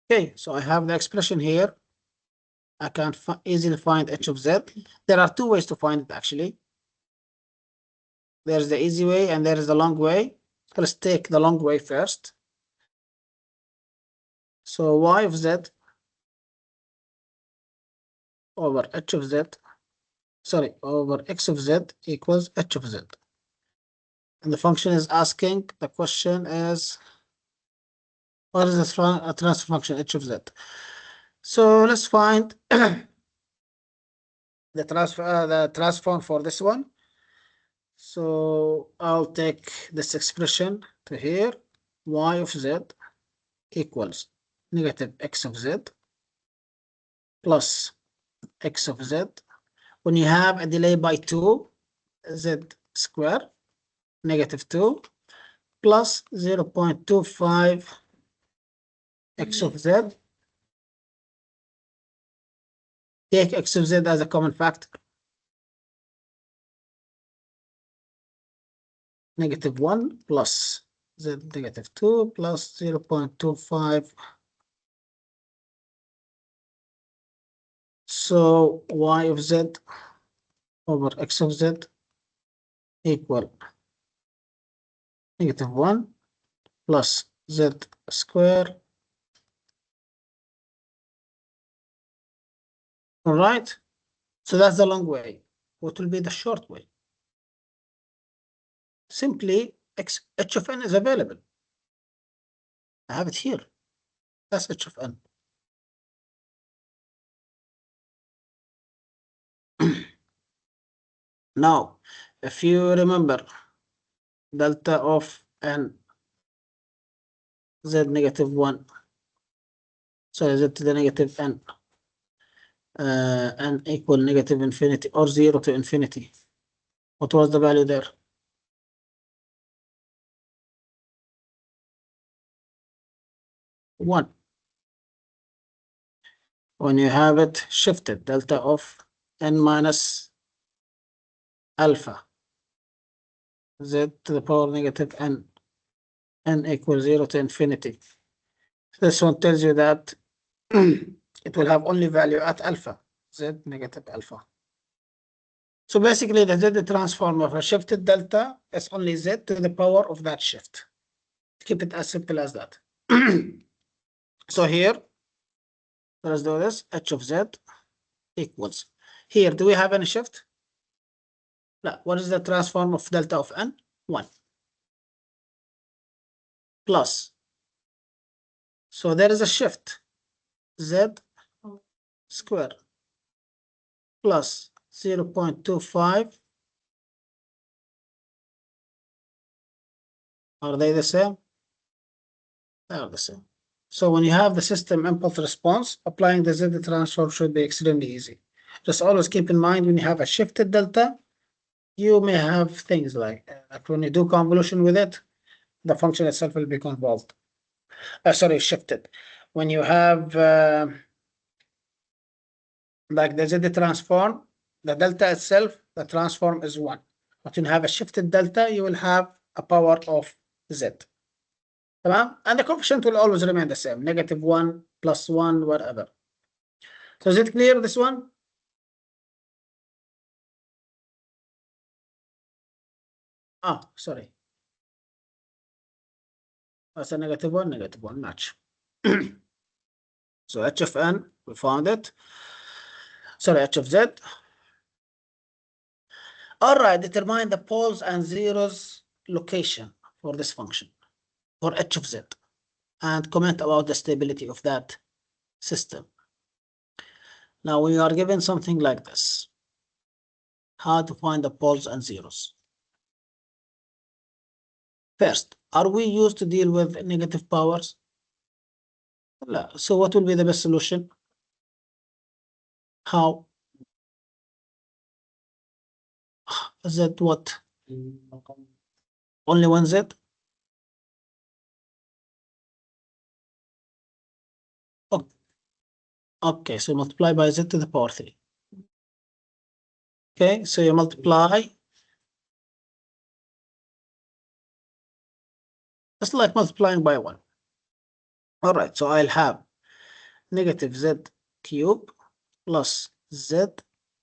Okay, so I have the expression here. I can easily find h of z. There are two ways to find it actually. There's the easy way and there is the long way. Let's take the long way first. So y of z over h of z, sorry, over x of z equals h of z. And the function is asking, the question is, what is the transfer function h of z? So let's find the transform for this one. So I'll take this expression to here, y of z equals negative x of z plus x of z. When you have a delay by 2, z square, -2 plus 0.25 x of z. Take x of z as a common factor. -1 plus z -2 plus 0.25. So y of z over x of z equal -1 plus z square All right. So that's the long way. What will be the short way? Simply h of n is available. I have it here. That's h of n. Now, if you remember delta of n z negative 1, sorry, z to the negative n, n equal negative infinity or 0 to infinity. What was the value there? 1. When you have it shifted, delta of n minus alpha z to the power negative n, n equals 0 to infinity. This one tells you that it will have only value at alpha, z negative alpha. So basically the z transform of a shifted delta is only z to the power of that shift. Keep it as simple as that. So here, let's do this, h of z equals. Here, do we have any shift? No. What is the transform of delta of n? 1. Plus. So there is a shift. Z square plus 0.25. Are they the same? They are the same. So when you have the system impulse response, applying the Z transform should be extremely easy. Just always keep in mind when you have a shifted delta, you may have things like when you do convolution with it, the function itself will be convolved. Sorry, shifted. When you have like the Z transform, the delta itself, the transform is 1. But when you have a shifted delta, you will have a power of Z. And the coefficient will always remain the same, negative 1, plus 1, whatever. So is it clear, this one? Sorry. That's a negative 1, match. So h of n, we found it. Sorry, h of z. All right, determine the poles and zeros location for this function, for h of z, and comment about the stability of that system. Now we are given something like this. How to find the poles and zeros. First, are we used to deal with negative powers? So what will be the best solution? How? Z what? Only one Z? Okay, so multiply by Z to the power 3. Okay, so you multiply. It's like multiplying by 1. All right, so I'll have negative Z cube plus Z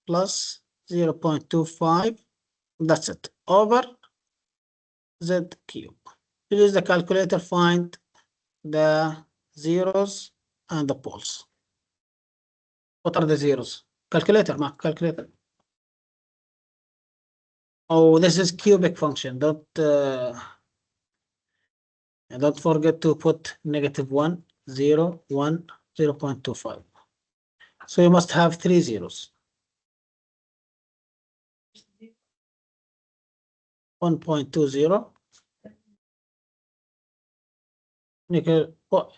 plus 0.25. That's it. Over Z cube. Use the calculator, find the zeros and the poles. What are the zeros? Calculator, Mark, calculator. Oh, this is cubic function. Don't forget to put negative 1, 0, 1, 0.25. So you must have 3 zeros. 1.20.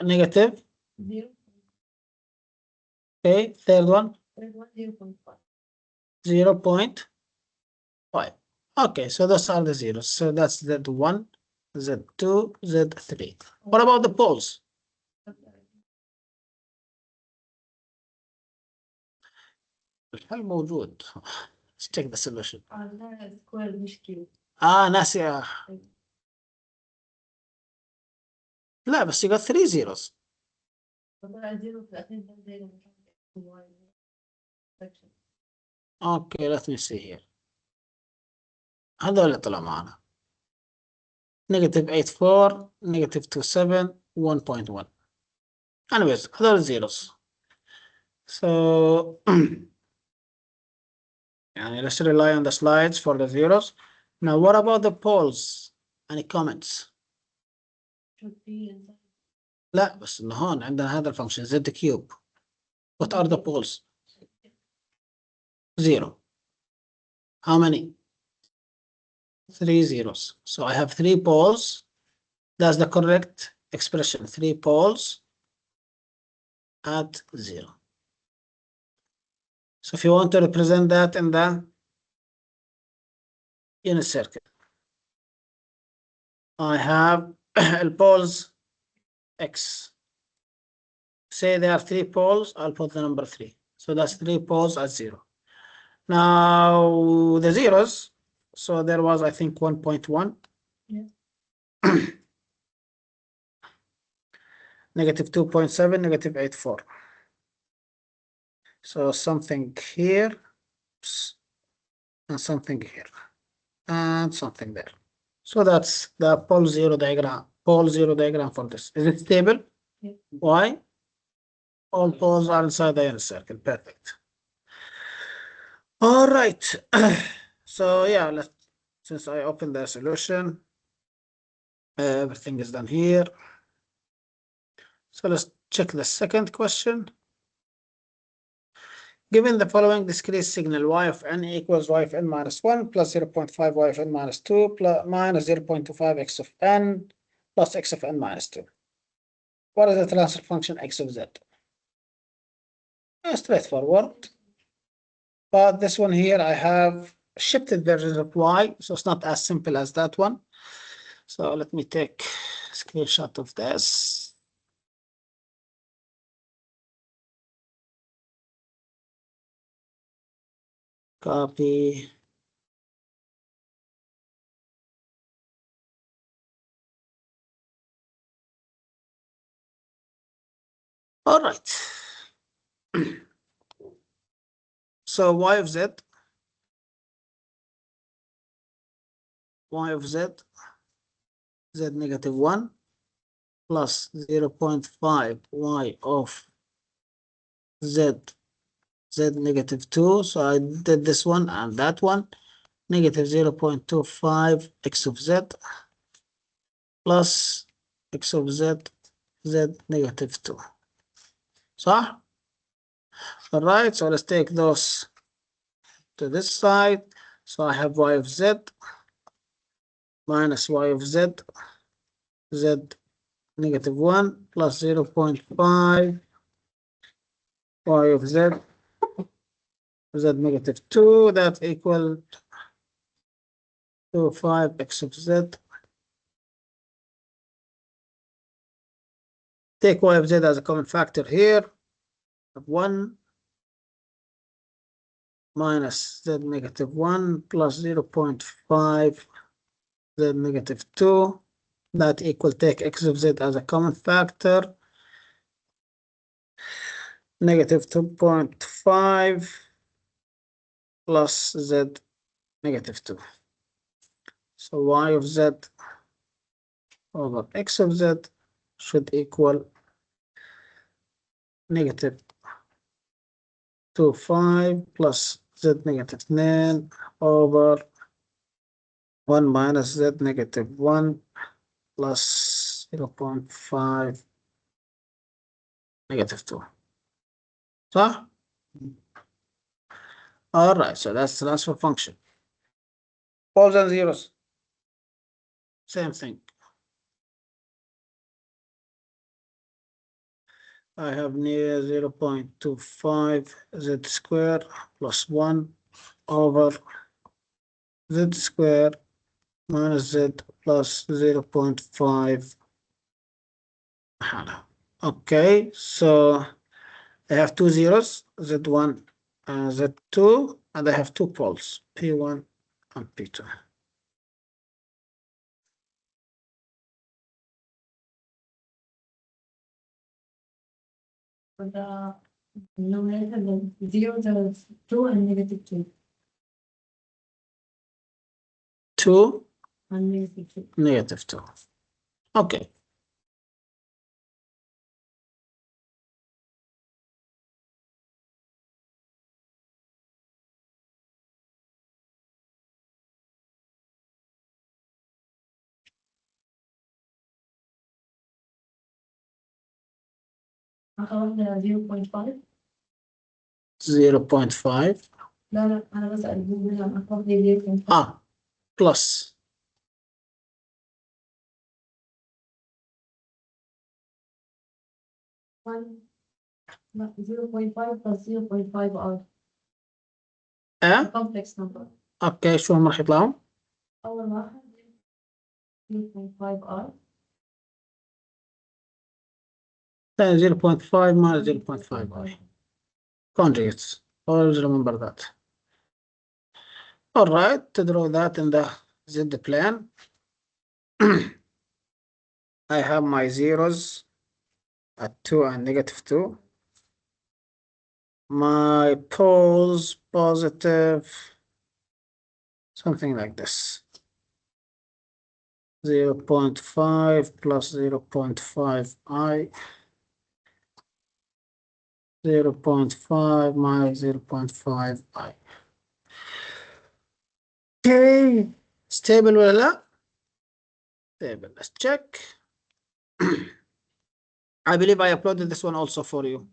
Negative. 0. Okay, third one. 0.5. 0.5. Okay, so those are the zeros. So that's Z1, Z2, Z3. What about the poles? الحل موجود. Let's check the solution. لا سكوير مش كيوب. ناسي. لا بس you got 3 zeros. Okay, let me see here. هذول اللي طلع معنا. Negative 84, negative 27, 1.1. Anyways, هذول zeros. So And let's rely on the slides for the zeros. Now, what about the poles? Any comments? should be inside. لا بس إنه هون عندنا هذا الفانكشن z cube. What are the poles? 0. How many? 3 zeros. So I have 3 poles. That's the correct expression. 3 poles at 0. So if you want to represent that in the unit circle, I have poles x. Say there are 3 poles, I'll put the number 3. So that's 3 poles at 0. Now the zeros, so there was, I think, 1.1. Yeah. Negative 2.7, negative 8.4. So something here, and something here, and something there. So that's the pole zero diagram for this. Is it stable? Yeah. Why? All poles are inside the unit circle. Perfect. All right. So yeah, since I opened the solution, everything is done here. So let's check the second question. Given the following discrete signal y of n equals y of n minus 1 plus 0.5 y of n minus 2 plus minus 0.25 x of n plus x of n minus 2. What is the transfer function x of z? Straightforward. But this one here, I have shifted versions of y, so it's not as simple as that one. So let me take a screenshot of this. Copy. All right. So y of z, z negative 1 plus 0.5 y of z negative 2. So I did this one and that one. Negative 0.25 x of z plus x of z negative 2. صح? All right, so let's take those to this side. So I have y of z minus y of z negative 1 plus 0.5 y of z negative 2, that equal to 5 x of z. Take y of z as a common factor here of 1 minus z negative 1 plus 0.5 z negative 2, that equal, take x of z as a common factor, negative 2.5 plus z negative 2. So y of z over x of z should equal negative 2.5 plus z negative 9 over 1 minus z negative 1 plus 0.5 negative 2. صح? All right, so that's the transfer function. Poles and zeros, same thing. I have near 0.25 z square plus 1 over z square minus z plus 0.5. Okay, so I have 2 zeros, z1 and z2, and I have 2 poles, p1 and p2. For the numerator, the 0, the 2 and negative 2. 2, And negative 2. negative 2. Okay. أخذنا 0.5. 0.5 لا أنا بسأل بيقول أخذ لي 0.5. plus 0.5 plus 0.5 R. complex number. اوكي شو هم راح يطلعوا؟ أول واحد 0.5 R. ثاني 0.5 minus 0.5 I. Conjugates. Always remember that. All right, to draw that in the Z plane, I have my zeros at 2 and -2. My poles positive, something like this. 0.5 plus 0.5 I. 0.5 minus 0.5 I. Okay, stable ولا لا؟ Stable. Let's check. I believe I uploaded this one also for you.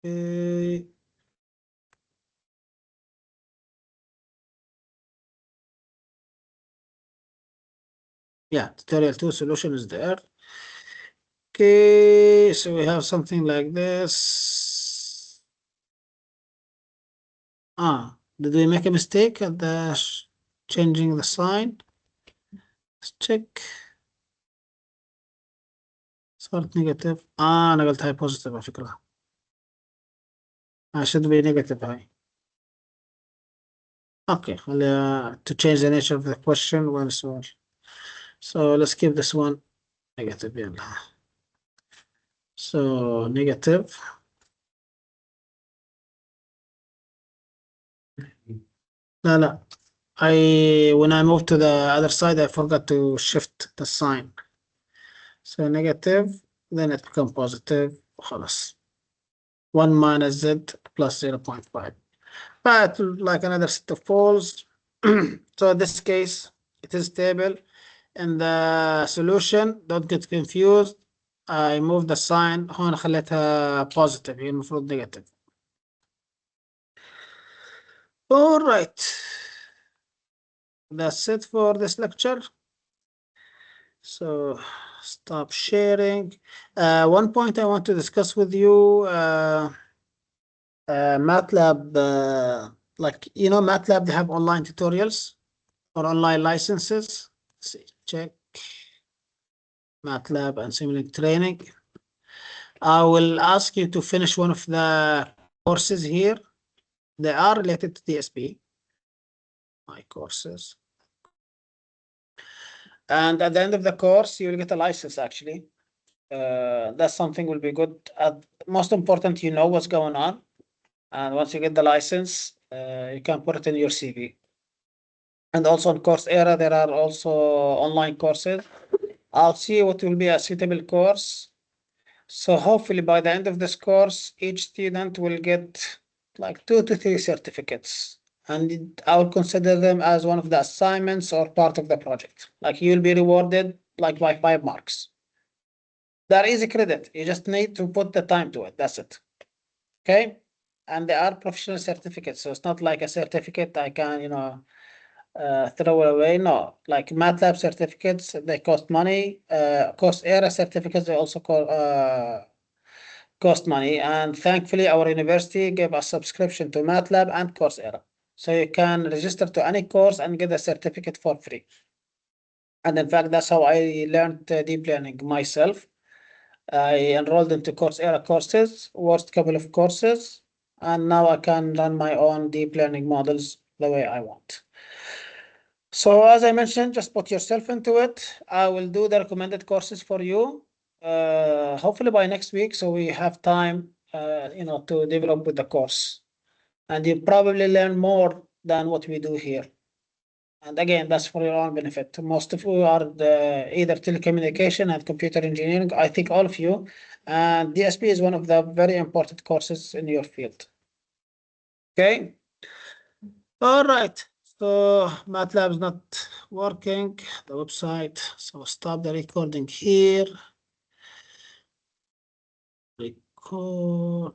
Okay. Yeah, tutorial 2 solution is there. Okay, so we have something like this. Did we make a mistake at the changing the sign? Let's check. صارت negative. أنا قلت هاي positive على فكرة. I should be negative هاي. Okay, to change the nature of the question one سؤال. So let's keep this one negative. يلا. So negative. لا. When I moved to the other side, I forgot to shift the sign. So negative, then it becomes positive. خلاص. 1 minus z plus 0.5. But like another set of poles. So in this case, it is stable. In the solution, don't get confused. I moved the sign. هون خليتها positive. هي المفروض negative. All right. That's it for this lecture. So stop sharing. One point I want to discuss with you, MATLAB, like, MATLAB, they have online tutorials or online licenses. Let's see, check MATLAB and Simulink training. I will ask you to finish one of the courses here. They are related to DSP. My courses. And at the end of the course, you will get a license actually. That's something will be good. Most important, you know what's going on. And once you get the license, you can put it in your CV. And also on Coursera, there are also online courses. I'll see what will be a suitable course. So hopefully by the end of this course, each student will get like 2 to 3 certificates. And I will consider them as one of the assignments or part of the project. Like you'll be rewarded like by 5 marks. They're easy credit. You just need to put the time to it. That's it. Okay. And they are professional certificates. So it's not like a certificate I can, throw away. No, like MATLAB certificates, they cost money. Coursera certificates, they also cost money. And thankfully, our university gave us subscription to MATLAB and Coursera. So you can register to any course and get a certificate for free. And in fact, that's how I learned deep learning myself. I enrolled into Coursera courses, watched a couple of courses, and now I can run my own deep learning models the way I want. So as I mentioned, just put yourself into it. I will do the recommended courses for you, hopefully by next week, so we have time, to develop with the course. And you probably learn more than what we do here. And again, that's for your own benefit. Most of you are either telecommunication and computer engineering, I think all of you. And DSP is one of the very important courses in your field. Okay. All right. So MATLAB is not working, the website. So stop the recording here. code